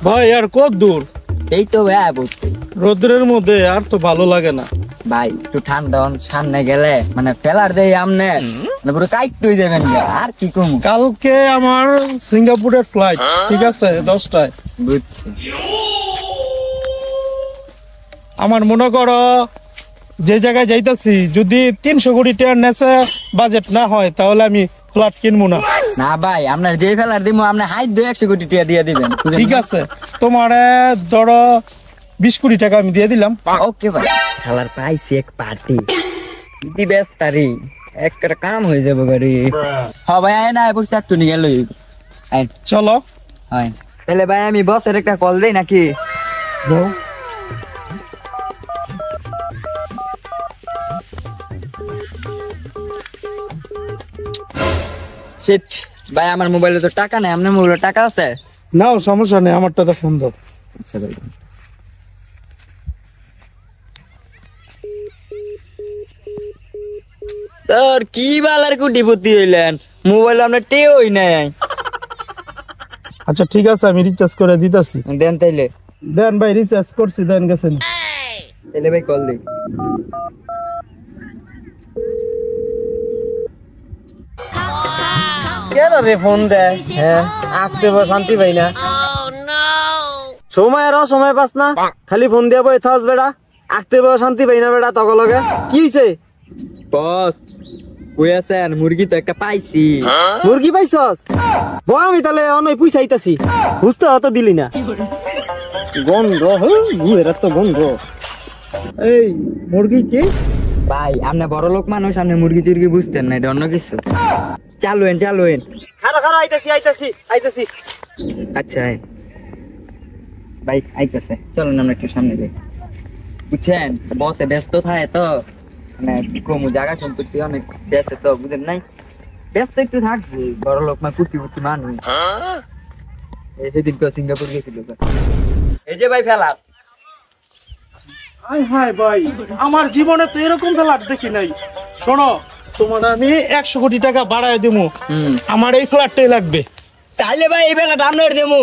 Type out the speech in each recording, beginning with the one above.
ভাই আর কত দূর? এই তো ভাই বসছি। রোদ্রের মধ্যে আর তো ভালো লাগে না ভাই একটু ঠান্ডা সামনে গেলে মানে ফেলার দেই আমনে মানে পুরো কাইট তুই দেবেন আর কি কম। কালকে আমার সিঙ্গাপুরের ফ্লাইট, ঠিক আছে 10টায়। বুঝছি। আমার মনে করো যে জায়গায় যাইতাছি যদি 300 কোটি টাকার নেছে বাজেট না হয় তাহলে আমি ফ্ল্যাট কিনবো না। না ভাই আপনার যে ফেলার দিমু আপনি হাইট দিয়ে 100 কোটি টাকা দিয়ে দিবেন। ঠিক আছে, তোমার ধরো 20 কোটি টাকা আমি দিয়ে দিলাম। ওকে ভাই। শালার পাইছি এক পার্টি দি বেস্তারি একটা কাম হয়ে যাবে গাড়ি। হ্যাঁ ভাই আয় না বসে একটু নিয়ে গেল। চলো। হয় তাহলে ভাই আমি বসের একটা কল দেই নাকি? শিট ভাই আমার মোবাইলে তো টাকা নাই, আপনার মোবাইলে টাকা আছে? নাও সমস্যা নেই, আমারটা তো ফোন দাও। আচ্ছা ভাই। তোর কি বালার কুটিপতি হইলেন, মোবাইল আমরা টেওই নাই। আচ্ছা ঠিক আছে আমি রিচার্জ করে দিতেছি। দেন তাইলে। দেন ভাই, রিচার্জ করছি, দেন গেছেন। তাইলে ভাই কল দিই। কেন রে ফোন দেয়? হ্যাঁ আসতে শান্তি পাই না। সময় আর সময় পাস না, খালি ফোন দিয়ে বই থাস বেড়া। আসতে শান্তি পাই না বেড়া। তক লগে কি হইছে? বস কই আছেন? মুরগি তো একটা পাইছি। মুরগি পাইছস? আমি তাহলে অনই পয়সা আইতাছি। বুঝতে অত দিলি না গন্ধ। এরা তো গন্ধ। এই মুরগি কি? ভাই আপনি বড় লোক মানুষ, আপনি মুরগি টুরগি বুঝতেন না, এটা অন্য কিছু। চালুয়েন চালুয়েন। খারো খারো আইতাছি আইতাছি আইতাছি। আচ্ছা ভাই আইতাছে, চলুন আমরা একটু সামনে যাই। বুঝছেন বসে ব্যস্ত থাকে তো, মানে কম জায়গা সম্পত্তি অনেক বেঁচে তো, বুঝেন নাই? ব্যস্ত একটু থাকবে, বড় লোক মানে কুর্তি কুর্তি মানুষ। এই সেদিন তো সিঙ্গাপুর গেছিল। এই যে ভাই ফেলা। হাই হাই ভাই, আমার জীবনে তো এরকম ফ্ল্যাট দেখি নাই। শোনো, তোমার আমি 100 কোটি টাকা বাড়ায় দেবো, আমার এই ফ্ল্যাটটাই লাগবে। তাহলে ভাই এই ফেলাটা আপনার দেবো।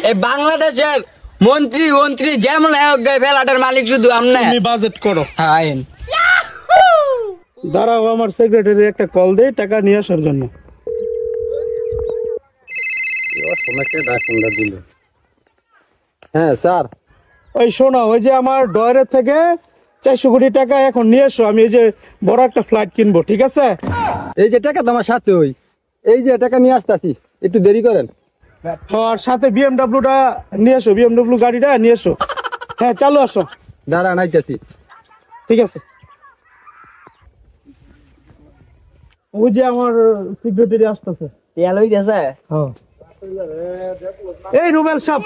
এই বাংলাদেশের মন্ত্রী মন্ত্রী যেমন ফেলাটার মালিক শুধু আপনি। তুমি বাজেট করো। হ্যাঁ দাঁড়াও, আমার সেক্রেটারি একটা কল দেয় টাকা নিয়ে আসার জন্য। হ্যাঁ স্যার। ওই শোনো, ওই যে আমার ডয়ারের থেকে 400 কোটি টাকা এখন নিয়ে এসো, আমি এই যে বড় একটা ফ্লাইট কিনবো, ঠিক আছে? এই যে টাকা তোমার সাথে ওই এই যে টাকা নিয়ে আসতেছি, একটু দেরি করেন। আর সাথে বিএমডব্লিউটা নিয়ে এসো, বিএমডব্লিউ গাড়িটা নিয়ে এসো। হ্যাঁ চালু আসো। দাঁড়া নাইতেছি। ঠিক আছে। ওই যে আমার সিকিউরিটি আসতেছে। তেল হইতেছে। হ্যাঁ এই রুবেল সাহেব,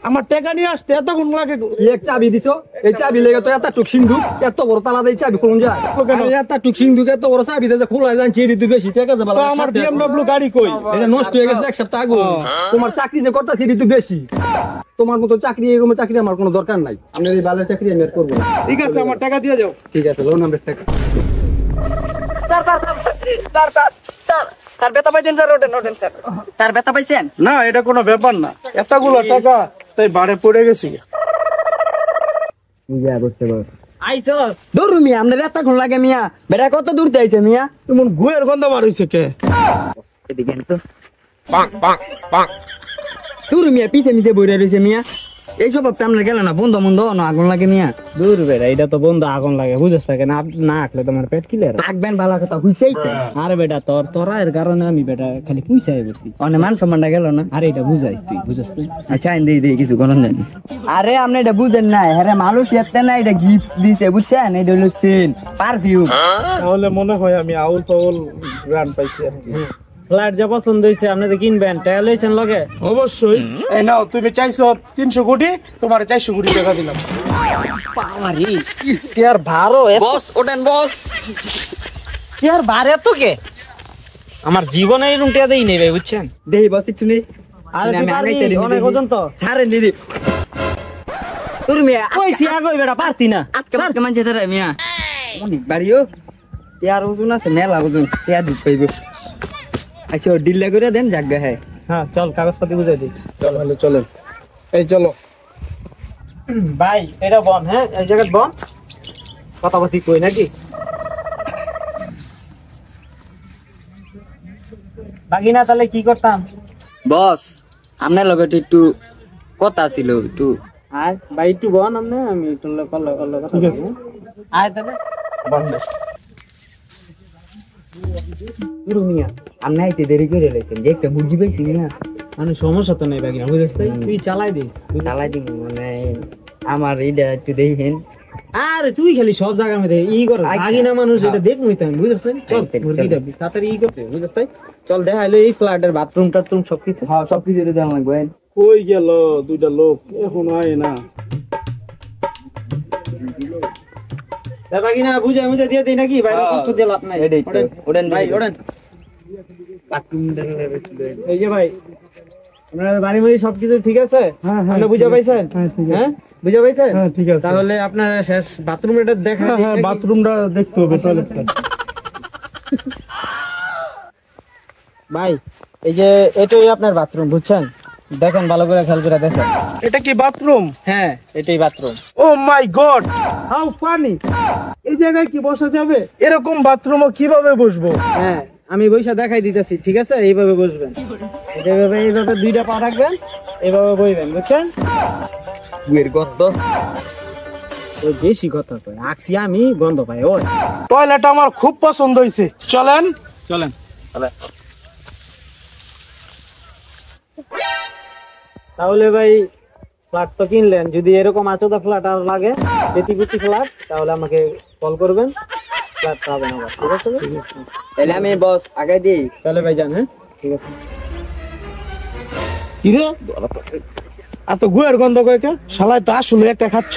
আমার টাকা নিয়ে আসতে এতক্ষণ লাগে? এক চাবি দিছো, এই চাবি লেগে তো এত টুক সিন্ধু, এত বড় তালা দেই চাবি কোন যায়? এত টুক সিন্ধু এত বড় চাবি দেয় খোলা যায় চেরি তুই বেশি টাকা দেবা। তো আমার বিএমডব্লিউ গাড়ি কই? এটা নষ্ট হয়ে গেছে এক সপ্তাহ আগে। তোমার চাকরি যে করতা সেটি তুই বেশি। তোমার মতো চাকরি এরকম চাকরি আমার কোনো দরকার নাই। আমি এই ভালো চাকরি আমি আর করবো না। ঠিক আছে, আমার টাকা দিয়ে যাও। ঠিক আছে, লোন নাম্বার টাকা। তার বেতা পাইছেন স্যার? ওঠেন ওঠেন স্যার, তার বেতা পাইছেন? না এটা কোনো ব্যাপার না, এতগুলো টাকা তাই বারে পড়ে গেছি। আইসস দূর মিয়া, আপনার এতক্ষণ লাগে মিয়া? বেটা কত দূর আইছে মিয়া? এমন গুয়ের গন্ধ বার হইছে কে? এদিকে তো দূর মিয়া, পিছে মিছে বইরা রইছে মিয়া। এইসব আপনার গেল না বন্ধ বন্ধ না আগুন লাগে মিয়া। দূর বেটা, এটা তো বন্ধ আগুন লাগে, বুঝছ থাকে না? না আঁকলে তোমার পেট কিলার থাকবেন ভালো কথা হইছেই তো। আরে বেটা তোরা এর কারণে আমি বেটা খালি পয়সায় বসি। অনেক মান সম্মানটা গেল না। আরে এটা বুঝাইস তুই, বুঝছ তুই? আচ্ছা দিই কিছু গরম জানি। আরে আপনি এটা বুঝেন না, হ্যাঁ মানুষ এতে না, এটা গিফট দিছে বুঝছেন? এটা হলো সেন পারফিউম। তাহলে মনে হয় আমি আউল পাউল গ্রান্ড পাইছি। ফ্ল্যাট যা পছন্দ হয়েছে আপনি তো কিনবেন, টাকা লইছেন লগে? অবশ্যই। এই নাও, তুমি চাইছো 300 কোটি, তোমার 400 কোটি টাকা দিলাম। পাওয়ারি ইয়ার ভারো বস ওঠেন বস। ইয়ার ভারে তো কে আমার জীবনে এরকম টাকা দেই নাই ভাই, বুঝছেন? দেই বস একটু নেই। আরে তুই পারবি অনেক ওজন তো। ছাড়েন দিদি। তোর মিয়া কইছি আগই বেটা পারতি না। আজকে আজকে মানছে তারা মিয়া অনেক বাড়িও ইয়ার ওজন আছে, মেলা ওজন শেয়ার দিতে পাইব। আচ্ছা ডিল করে দেন জায়গা। হ্যাঁ হ্যাঁ চল কাগজপাতি বুঝাই দিই। চল চলেন। এই চলো। ভাই এটা বন, হ্যাঁ এই জায়গায় বন, কথা কথা কই নাকি বাকি না, তাহলে কি করতাম? বস আপনার লগে একটু কথা ছিল একটু। আয় ভাই একটু বন, আপনি আমি একটু কথা বলবো। আয় তাহলে রুমিয়া আপনি আইতে দেরি করে লেছেন যে একটা মুরগি পাইছি না। মানে সমস্যা তো নেই বাকি না, বুঝছিস? তুই চালাই দিস। চালাই দিন মানে আমার এটা একটু দেখেন। আরে তুই খালি সব জায়গার মধ্যে ই কর, আচ্ছা। আগে না মানুষ এটা দেখবই তো, বুঝছিস? চল আচ্ছা, মুরগিটা তাড়াতাড়ি ই করতে, বুঝছিস? চল দেখাইলো এই ফ্ল্যাটের বাথরুম টাথরুম সবকিছু। হ্যাঁ সবকিছু দেওয়া লাগবে। কই গেল দুইটা লোক, এখন আয় না। বাকি না বুঝে মুঝে দিয়ে দেই নাকি ভাই, কষ্ট দিয়ে লাভ নাই। এটাই তো। ওঠেন ভাই ভাই, ওঠেন। বাথরুম এই যে ভাই আপনার বাড়ি বাড়ি সবকিছু ঠিক আছে? হ্যাঁ, হ্যাঁ, আপনি বুঝে ঠিক আছে। পাইছেন? হ্যাঁ, ঠিক আছে। হ্যাঁ বুঝে পাইছেন? হ্যাঁ, ঠিক আছে। তাহলে আপনার শেষ বাথরুম এটা দেখা হ্যাঁ, হ্যাঁ, বাথরুমটা দেখতে হবে, টয়লেটটা। ভাই এই যে এটাই আপনার বাথরুম, বুঝছেন? দেখেন ভালো করে খেয়াল করে দেখেন। এটা কি বাথরুম? হ্যাঁ এটাই bathroom. Oh my god, how funny! এই জায়গায় কি বসা যাবে? এরকম বাথরুমও কিভাবে বসবো? হ্যাঁ আমি বইসা দেখাই দিতেছি, ঠিক আছে? এইভাবে বসবেন, এইভাবে দুইটা পা রাখবেন, এইভাবে বইবেন, বুঝছেন? বুয়ের গদ্দ। ওই বেশি কথা কয়, আছি আমি গন্ধ পাই। ওই টয়লেট আমার খুব পছন্দ হয়েছে, চলেন। চলেন। তাহলে ভাই ফ্ল্যাট তো কিনলেন, যদি এরকম আচোদা ফ্ল্যাট আর লাগে, পেটিপুটি ফ্ল্যাট, তাহলে আমাকে কল করবেন, ফ্ল্যাট পাবেন আবার, ঠিক আছে? তাহলে আমি বস আগে দিই। তাহলে ভাই যান, হ্যাঁ ঠিক আছে। কিরে এত গুয়ের গন্ধ কয়েকে, শালায় তো আসলে একটা খাচ্ছ।